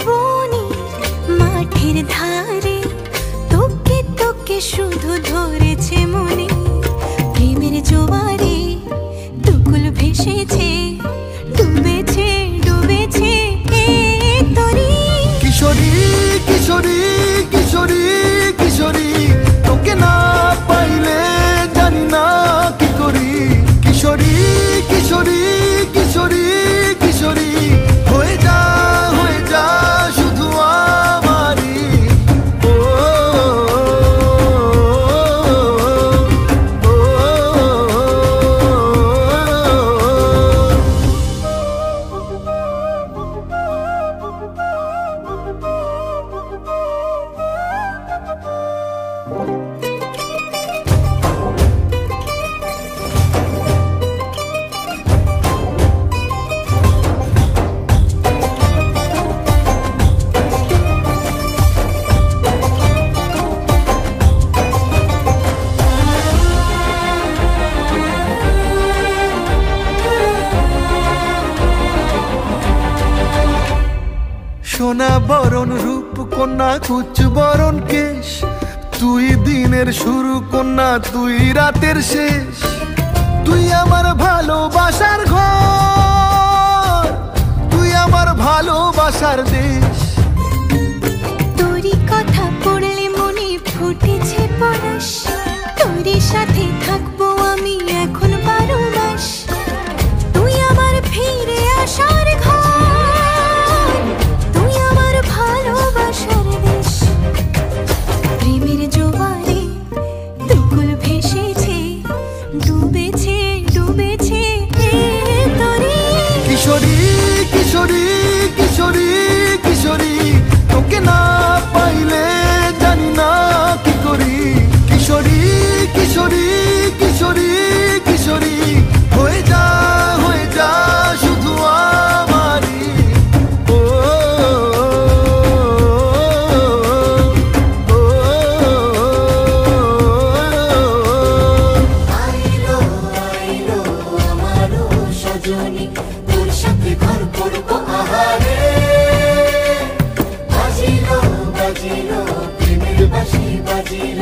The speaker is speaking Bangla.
বনি মাঠের ধারে তোকে তোকে শুধু ধরেছে মনে। প্রেমের জোয়ারে দুকুল ভেসেছে, ডুবেছে ডুবেছে তরি। কিশোরী কিশোরী কিশোরী কিশোরী, তোকে না পাইলে জানি না কি করি। কিশোরী কিশোরী কিশোরী কিশোরী, হয়ে যা শুধু আমারই। ও সোনা বরণ রূপ কন্যা, কুচ বরণ কেশ, তুই দিনের শুরু কন্যা, তুই রাতের শেষ। তুই আমার ভালোবাসার ঘর, তুই আমার ভালোবাসার দেশ। তোরই কথা পড়লে মনে ফুটেছে পরশ, তোরই সাথে থাকবো আমি এখন 12 মাস। তুই আমার ফিরে আসার ঘর, তুই আমার ভালোবাসার দেশ। প্রেমের জোয়ারে দুকুল ভেসেছে, ডুবেছে ডুবেছে তরি। কিশোরী কিশোরী কিশোরী কিশোরী, তোকে না পাইলে জানি না কি করি। কিশোরী কিশোরী কিশোরী কিশোরী, হয়ে যা শুধু আমারই। ও আইলো আইলো আমারও সজনী, তোর সাথে ঘর করবো আহারে। বাজিলো বাজিলো প্রেমের বাঁশি বাজিলো।